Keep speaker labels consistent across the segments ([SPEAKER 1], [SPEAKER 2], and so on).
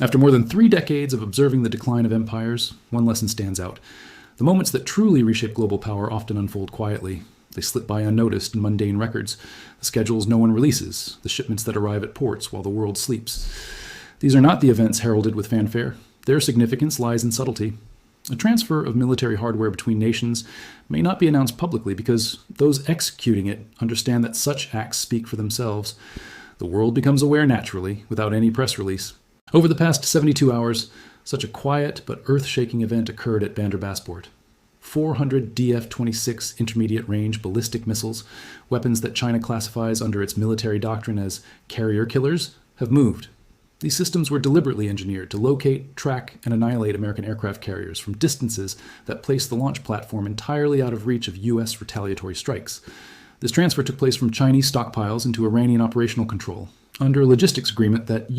[SPEAKER 1] After more than 3 decades of observing the decline of empires, one lesson stands out. The moments that truly reshape global power often unfold quietly. They slip by unnoticed in mundane records, the schedules no one releases, the shipments that arrive at ports while the world sleeps. These are not the events heralded with fanfare. Their significance lies in subtlety. A transfer of military hardware between nations may not be announced publicly because those executing it understand that such acts speak for themselves. The world becomes aware naturally, without any press release. Over the past 72 hours, such a quiet but earth-shaking event occurred at Banderbassport. 400 DF-26 intermediate-range ballistic missiles, weapons that China classifies under its military doctrine as carrier killers, have moved. These systems were deliberately engineered to locate, track, and annihilate American aircraft carriers from distances that place the launch platform entirely out of reach of U.S. retaliatory strikes. This transfer took place from Chinese stockpiles into Iranian operational control, under a logistics agreement that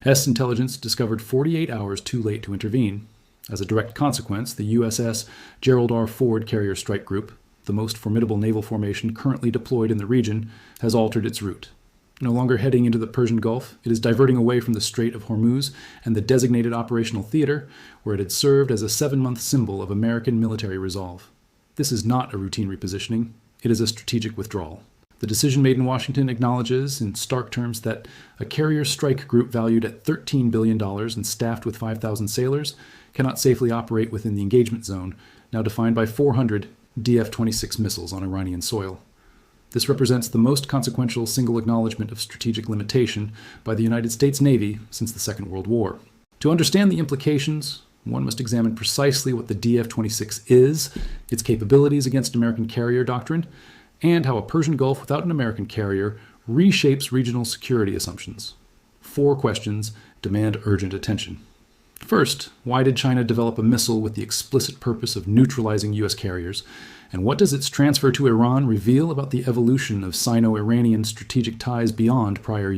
[SPEAKER 1] Hess intelligence discovered 48 hours too late to intervene. As a direct consequence, the USS Gerald R. Ford Carrier Strike Group, the most formidable naval formation currently deployed in the region, has altered its route. No longer heading into the Persian Gulf, it is diverting away from the Strait of Hormuz and the designated operational theater, where it had served as a 7-month symbol of American military resolve. This is not a routine repositioning, it is a strategic withdrawal. The decision made in Washington acknowledges, in stark terms, that a carrier strike group valued at $13 billion and staffed with 5,000 sailors cannot safely operate within the engagement zone, now defined by 400 DF-26 missiles on Iranian soil. This represents the most consequential single acknowledgement of strategic limitation by the United States Navy since the Second World War. To understand the implications, one must examine precisely what the DF-26 is, its capabilities against American carrier doctrine, and how a Persian Gulf without an American carrier reshapes regional security assumptions. 4 questions demand urgent attention. First, why did China develop a missile with the explicit purpose of neutralizing U.S. carriers? And what does its transfer to Iran reveal about the evolution of Sino-Iranian strategic ties beyond prior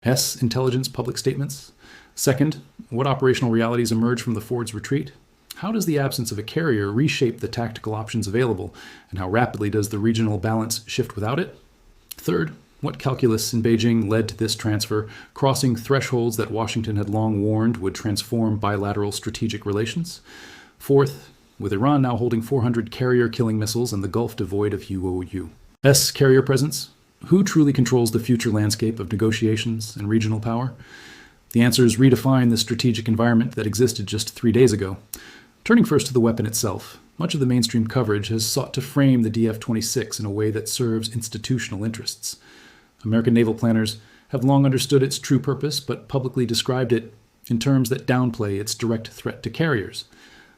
[SPEAKER 1] Hess intelligence public statements? Second, what operational realities emerge from the Ford's retreat? How does the absence of a carrier reshape the tactical options available, and how rapidly does the regional balance shift without it? Third, what calculus in Beijing led to this transfer, crossing thresholds that Washington had long warned would transform bilateral strategic relations? Fourth, with Iran now holding 400 carrier-killing missiles and the Gulf devoid of U.S. carrier presence, who truly controls the future landscape of negotiations and regional power? The answers redefine the strategic environment that existed just 3 days ago. Turning first to the weapon itself, much of the mainstream coverage has sought to frame the DF-26 in a way that serves institutional interests. American naval planners have long understood its true purpose, but publicly described it in terms that downplay its direct threat to carriers.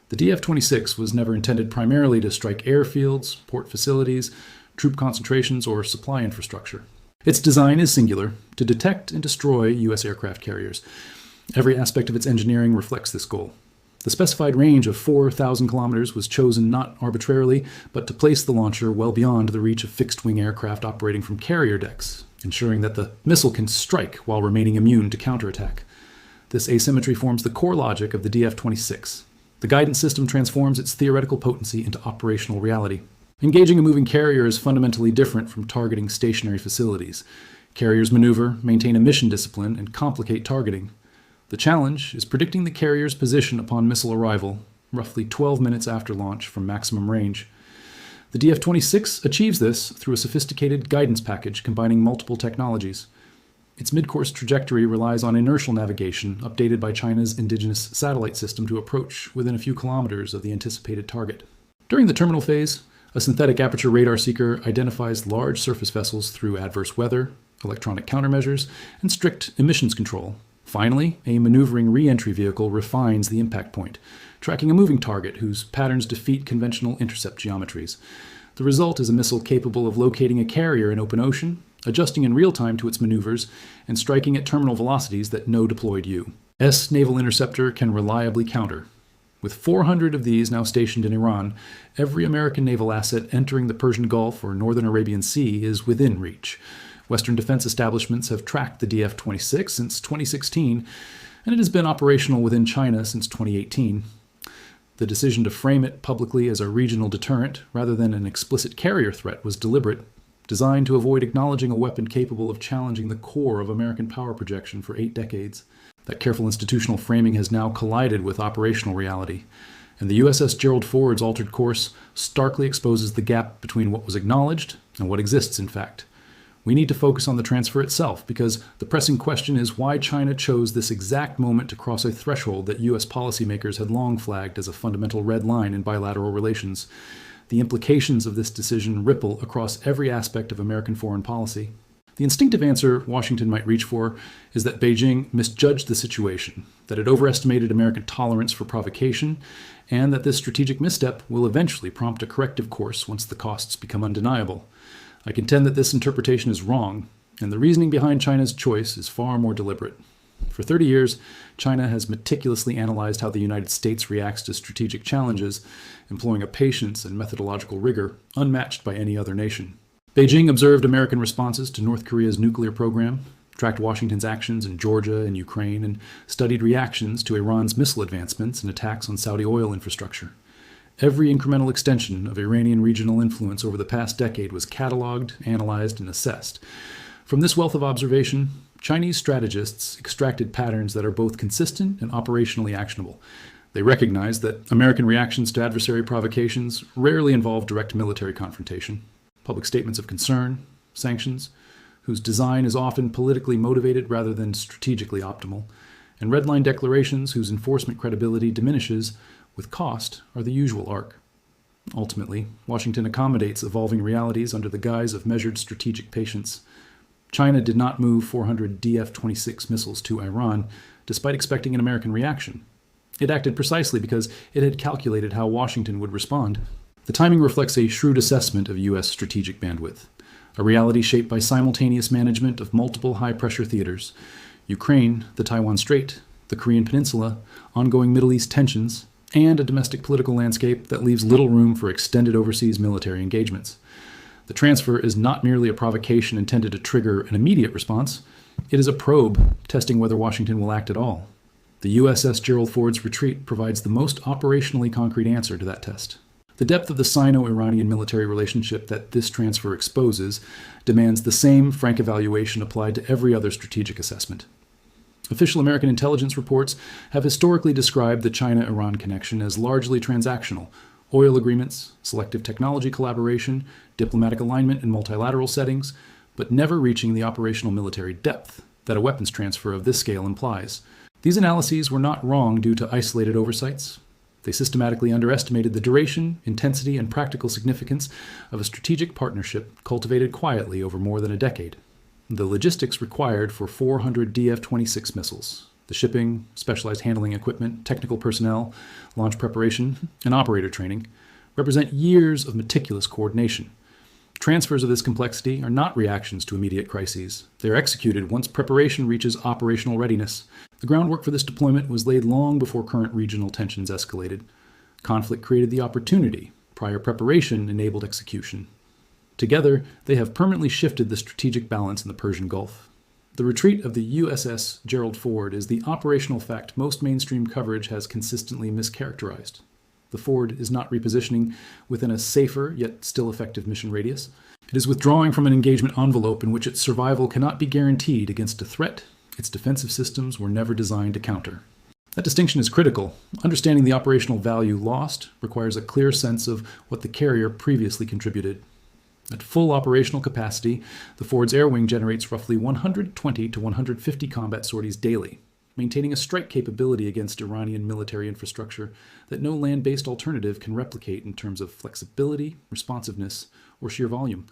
[SPEAKER 1] The DF-26 was never intended primarily to strike airfields, port facilities, troop concentrations, or supply infrastructure. Its design is singular, to detect and destroy U.S. aircraft carriers. Every aspect of its engineering reflects this goal. The specified range of 4,000 kilometers was chosen not arbitrarily, but to place the launcher well beyond the reach of fixed-wing aircraft operating from carrier decks, ensuring that the missile can strike while remaining immune to counterattack. This asymmetry forms the core logic of the DF-26. The guidance system transforms its theoretical potency into operational reality. Engaging a moving carrier is fundamentally different from targeting stationary facilities. Carriers maneuver, maintain a mission discipline, and complicate targeting. The challenge is predicting the carrier's position upon missile arrival, roughly 12 minutes after launch from maximum range. The DF-26 achieves this through a sophisticated guidance package combining multiple technologies. Its mid-course trajectory relies on inertial navigation, updated by China's indigenous satellite system to approach within a few kilometers of the anticipated target. During the terminal phase, a synthetic aperture radar seeker identifies large surface vessels through adverse weather, electronic countermeasures, and strict emissions control. Finally, a maneuvering re-entry vehicle refines the impact point, tracking a moving target whose patterns defeat conventional intercept geometries. The result is a missile capable of locating a carrier in open ocean, adjusting in real time to its maneuvers, and striking at terminal velocities that no deployed U.S. naval interceptor can reliably counter. With 400 of these now stationed in Iran, every American naval asset entering the Persian Gulf or northern Arabian Sea is within reach. Western defense establishments have tracked the DF-26 since 2016, and it has been operational within China since 2018. The decision to frame it publicly as a regional deterrent rather than an explicit carrier threat was deliberate, designed to avoid acknowledging a weapon capable of challenging the core of American power projection for 8 decades. That careful institutional framing has now collided with operational reality, and the USS Gerald Ford's altered course starkly exposes the gap between what was acknowledged and what exists in fact. We need to focus on the transfer itself, because the pressing question is why China chose this exact moment to cross a threshold that US policymakers had long flagged as a fundamental red line in bilateral relations. The implications of this decision ripple across every aspect of American foreign policy. The instinctive answer Washington might reach for is that Beijing misjudged the situation, that it overestimated American tolerance for provocation, and that this strategic misstep will eventually prompt a corrective course once the costs become undeniable. I contend that this interpretation is wrong, and the reasoning behind China's choice is far more deliberate. For 30 years, China has meticulously analyzed how the United States reacts to strategic challenges, employing a patience and methodological rigor unmatched by any other nation. Beijing observed American responses to North Korea's nuclear program, tracked Washington's actions in Georgia and Ukraine, and studied reactions to Iran's missile advancements and attacks on Saudi oil infrastructure. Every incremental extension of Iranian regional influence over the past decade was cataloged, analyzed, and assessed. From this wealth of observation, Chinese strategists extracted patterns that are both consistent and operationally actionable. They recognize that American reactions to adversary provocations rarely involve direct military confrontation. Public statements of concern, sanctions, whose design is often politically motivated rather than strategically optimal, and red-line declarations whose enforcement credibility diminishes with cost are the usual arc. Ultimately, Washington accommodates evolving realities under the guise of measured strategic patience. China did not move 400 DF-26 missiles to Iran, despite expecting an American reaction. It acted precisely because it had calculated how Washington would respond. The timing reflects a shrewd assessment of U.S. strategic bandwidth, a reality shaped by simultaneous management of multiple high-pressure theaters: Ukraine, the Taiwan Strait, the Korean Peninsula, ongoing Middle East tensions, and a domestic political landscape that leaves little room for extended overseas military engagements. The transfer is not merely a provocation intended to trigger an immediate response. It is a probe testing whether Washington will act at all. The USS Gerald Ford's retreat provides the most operationally concrete answer to that test. The depth of the Sino-Iranian military relationship that this transfer exposes demands the same frank evaluation applied to every other strategic assessment. Official American intelligence reports have historically described the China-Iran connection as largely transactional: oil agreements, selective technology collaboration, diplomatic alignment in multilateral settings, but never reaching the operational military depth that a weapons transfer of this scale implies. These analyses were not wrong due to isolated oversights. They systematically underestimated the duration, intensity, and practical significance of a strategic partnership cultivated quietly over more than a decade. The logistics required for 400 DF-26 missiles, the shipping, specialized handling equipment, technical personnel, launch preparation, and operator training, represent years of meticulous coordination. Transfers of this complexity are not reactions to immediate crises. They are executed once preparation reaches operational readiness. The groundwork for this deployment was laid long before current regional tensions escalated. Conflict created the opportunity. Prior preparation enabled execution. Together, they have permanently shifted the strategic balance in the Persian Gulf. The retreat of the USS Gerald Ford is the operational fact most mainstream coverage has consistently mischaracterized. The Ford is not repositioning within a safer, yet still effective mission radius. It is withdrawing from an engagement envelope in which its survival cannot be guaranteed against a threat its defensive systems were never designed to counter. That distinction is critical. Understanding the operational value lost requires a clear sense of what the carrier previously contributed. At full operational capacity, the Ford's air wing generates roughly 120 to 150 combat sorties daily, maintaining a strike capability against Iranian military infrastructure that no land-based alternative can replicate in terms of flexibility, responsiveness, or sheer volume.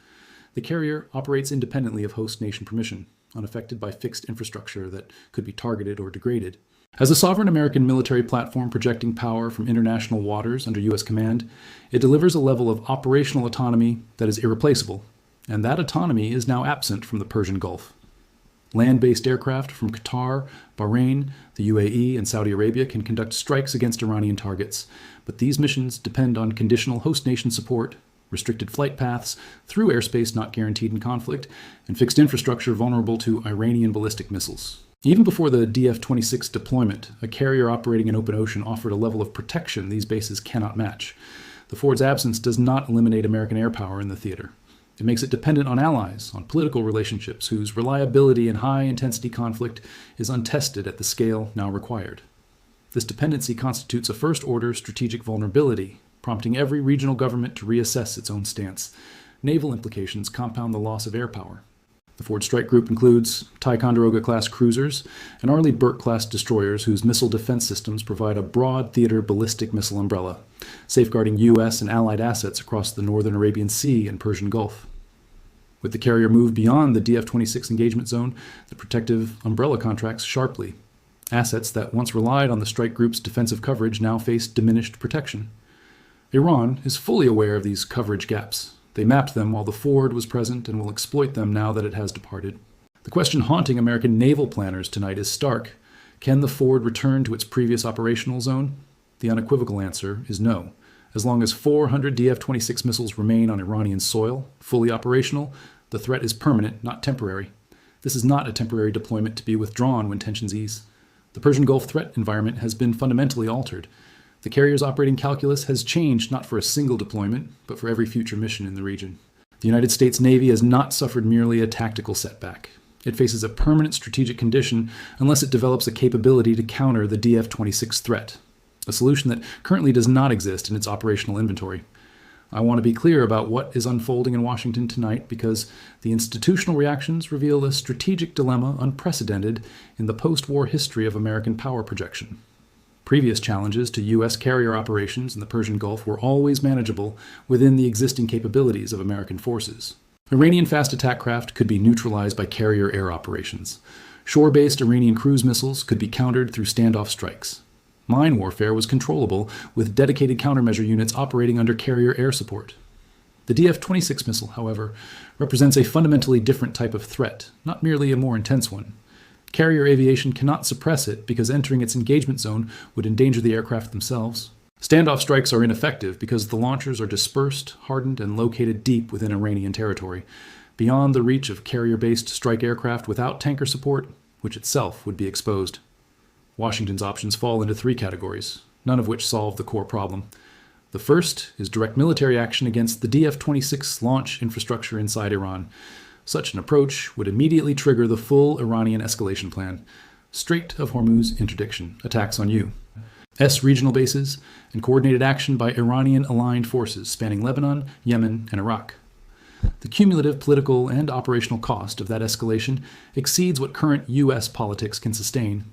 [SPEAKER 1] The carrier operates independently of host nation permission, unaffected by fixed infrastructure that could be targeted or degraded. As a sovereign American military platform projecting power from international waters under U.S. command, it delivers a level of operational autonomy that is irreplaceable, and that autonomy is now absent from the Persian Gulf. Land-based aircraft from Qatar, Bahrain, the UAE, and Saudi Arabia can conduct strikes against Iranian targets, but these missions depend on conditional host nation support, restricted flight paths through airspace not guaranteed in conflict, and fixed infrastructure vulnerable to Iranian ballistic missiles. Even before the DF-26 deployment, a carrier operating in open ocean offered a level of protection these bases cannot match. The Ford's absence does not eliminate American air power in the theater. It makes it dependent on allies, on political relationships whose reliability in high-intensity conflict is untested at the scale now required. This dependency constitutes a first-order strategic vulnerability, prompting every regional government to reassess its own stance. Naval implications compound the loss of air power. The Ford Strike Group includes Ticonderoga-class cruisers and Arleigh Burke-class destroyers whose missile defense systems provide a broad theater ballistic missile umbrella, safeguarding U.S. and Allied assets across the northern Arabian Sea and Persian Gulf. With the carrier moved beyond the DF-26 engagement zone, the protective umbrella contracts sharply. Assets that once relied on the strike group's defensive coverage now face diminished protection. Iran is fully aware of these coverage gaps. They mapped them while the Ford was present and will exploit them now that it has departed. The question haunting American naval planners tonight is stark. Can the Ford return to its previous operational zone? The unequivocal answer is no. As long as 400 DF-26 missiles remain on Iranian soil, fully operational, the threat is permanent, not temporary. This is not a temporary deployment to be withdrawn when tensions ease. The Persian Gulf threat environment has been fundamentally altered. The carrier's operating calculus has changed not for a single deployment, but for every future mission in the region. The United States Navy has not suffered merely a tactical setback. It faces a permanent strategic condition unless it develops a capability to counter the DF-26 threat, a solution that currently does not exist in its operational inventory. I want to be clear about what is unfolding in Washington tonight because the institutional reactions reveal a strategic dilemma unprecedented in the post-war history of American power projection. Previous challenges to U.S. carrier operations in the Persian Gulf were always manageable within the existing capabilities of American forces. Iranian fast attack craft could be neutralized by carrier air operations. Shore-based Iranian cruise missiles could be countered through standoff strikes. Mine warfare was controllable with dedicated countermeasure units operating under carrier air support. The DF-26 missile, however, represents a fundamentally different type of threat, not merely a more intense one. Carrier aviation cannot suppress it because entering its engagement zone would endanger the aircraft themselves. Standoff strikes are ineffective because the launchers are dispersed, hardened, and located deep within Iranian territory, beyond the reach of carrier-based strike aircraft without tanker support, which itself would be exposed. Washington's options fall into three categories, none of which solve the core problem. The first is direct military action against the DF-26 launch infrastructure inside Iran. Such an approach would immediately trigger the full Iranian escalation plan, Strait of Hormuz interdiction, attacks on U.S. regional bases, and coordinated action by Iranian-aligned forces spanning Lebanon, Yemen, and Iraq. The cumulative political and operational cost of that escalation exceeds what current U.S. politics can sustain.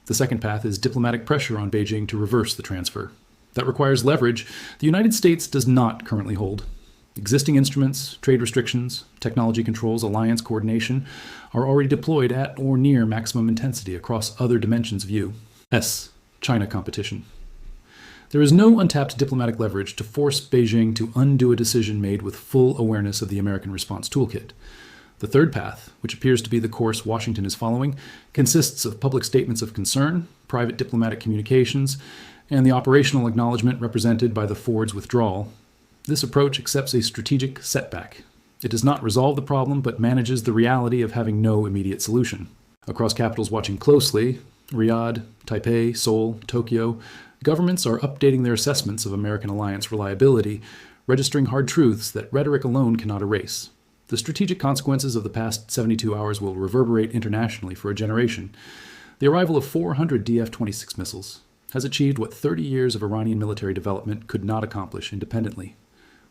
[SPEAKER 1] The second path is diplomatic pressure on Beijing to reverse the transfer. That requires leverage the United States does not currently hold. Existing instruments, trade restrictions, technology controls, alliance coordination are already deployed at or near maximum intensity across other dimensions of U.S. China competition. There is no untapped diplomatic leverage to force Beijing to undo a decision made with full awareness of the American response toolkit. The third path, which appears to be the course Washington is following, consists of public statements of concern, private diplomatic communications, and the operational acknowledgement represented by the Ford's withdrawal. This approach accepts a strategic setback. It does not resolve the problem, but manages the reality of having no immediate solution. Across capitals watching closely, Riyadh, Taipei, Seoul, Tokyo, governments are updating their assessments of American alliance reliability, registering hard truths that rhetoric alone cannot erase. The strategic consequences of the past 72 hours will reverberate internationally for a generation. The arrival of 400 DF-26 missiles has achieved what 30 years of Iranian military development could not accomplish independently.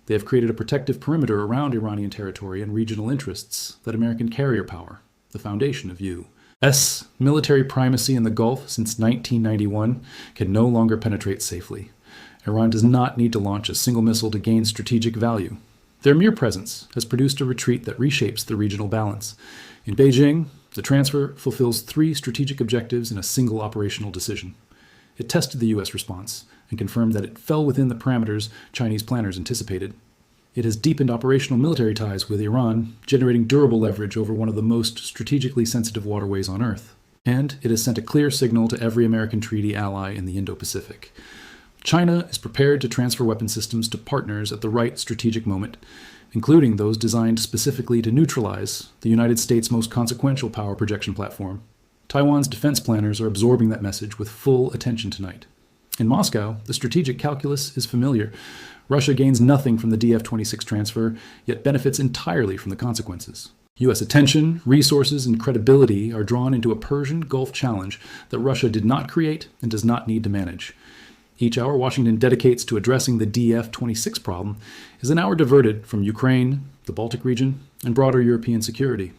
[SPEAKER 1] They have created a protective perimeter around Iranian territory and regional interests that American carrier power, the foundation of U.S. military primacy in the Gulf since 1991, can no longer penetrate safely. Iran does not need to launch a single missile to gain strategic value. Their mere presence has produced a retreat that reshapes the regional balance. In Beijing, the transfer fulfills three strategic objectives in a single operational decision. It tested the U.S. response and confirmed that it fell within the parameters Chinese planners anticipated. It has deepened operational military ties with Iran, generating durable leverage over one of the most strategically sensitive waterways on Earth. And it has sent a clear signal to every American treaty ally in the Indo-Pacific. China is prepared to transfer weapon systems to partners at the right strategic moment, including those designed specifically to neutralize the United States' most consequential power projection platform. Taiwan's defense planners are absorbing that message with full attention tonight. In Moscow, the strategic calculus is familiar. Russia gains nothing from the DF-26 transfer, yet benefits entirely from the consequences. U.S. attention, resources, and credibility are drawn into a Persian Gulf challenge that Russia did not create and does not need to manage. Each hour Washington dedicates to addressing the DF-26 problem is an hour diverted from Ukraine, the Baltic region, and broader European security.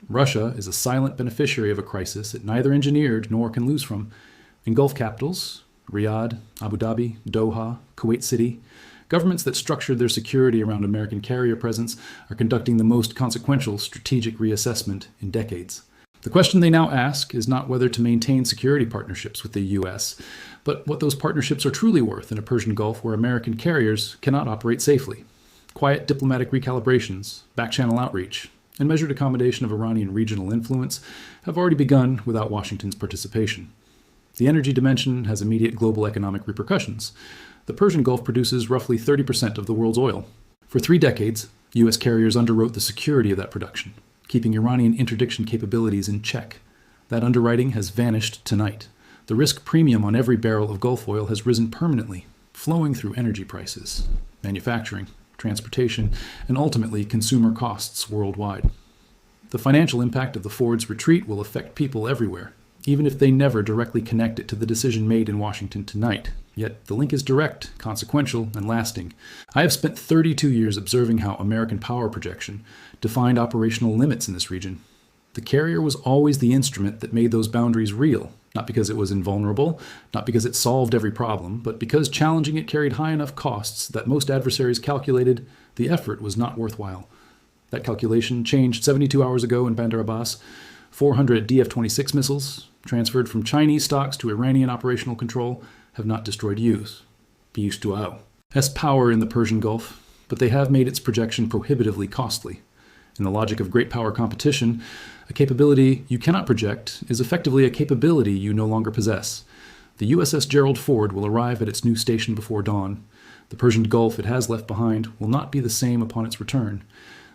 [SPEAKER 1] Russia is a silent beneficiary of a crisis it neither engineered nor can lose from. In Gulf capitals, Riyadh, Abu Dhabi, Doha, Kuwait City, governments that structured their security around American carrier presence are conducting the most consequential strategic reassessment in decades. The question they now ask is not whether to maintain security partnerships with the U.S., but what those partnerships are truly worth in a Persian Gulf where American carriers cannot operate safely. Quiet diplomatic recalibrations, back-channel outreach, and measured accommodation of Iranian regional influence have already begun without Washington's participation. The energy dimension has immediate global economic repercussions. The Persian Gulf produces roughly 30% of the world's oil. For 3 decades, U.S. carriers underwrote the security of that production, keeping Iranian interdiction capabilities in check. That underwriting has vanished tonight. The risk premium on every barrel of Gulf oil has risen permanently, flowing through energy prices, manufacturing, transportation, and ultimately consumer costs worldwide. The financial impact of the Ford's retreat will affect people everywhere, even if they never directly connect it to the decision made in Washington tonight. Yet the link is direct, consequential, and lasting. I have spent 32 years observing how American power projection defined operational limits in this region. The carrier was always the instrument that made those boundaries real, not because it was invulnerable, not because it solved every problem, but because challenging it carried high enough costs that most adversaries calculated the effort was not worthwhile. That calculation changed 72 hours ago in Bandar Abbas. 400 DF-26 missiles, transferred from Chinese stocks to Iranian operational control, have not destroyed use. Has power in the Persian Gulf, but they have made its projection prohibitively costly. In the logic of great power competition, a capability you cannot project is effectively a capability you no longer possess. The USS Gerald Ford will arrive at its new station before dawn. The Persian Gulf it has left behind will not be the same upon its return.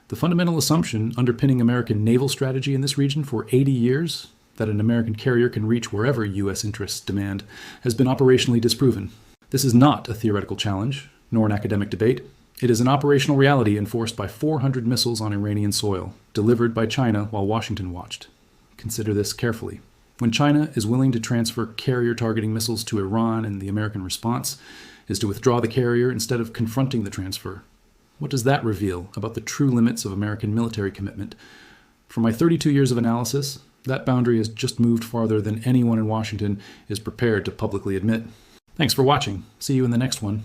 [SPEAKER 1] The fundamental assumption underpinning American naval strategy in this region for 80 years, that an American carrier can reach wherever U.S. interests demand, has been operationally disproven. This is not a theoretical challenge, nor an academic debate. It is an operational reality enforced by 400 missiles on Iranian soil, delivered by China while Washington watched. Consider this carefully. When China is willing to transfer carrier-targeting missiles to Iran and the American response is to withdraw the carrier instead of confronting the transfer, what does that reveal about the true limits of American military commitment? From my 32 years of analysis, that boundary has just moved farther than anyone in Washington is prepared to publicly admit. Thanks for watching. See you in the next one.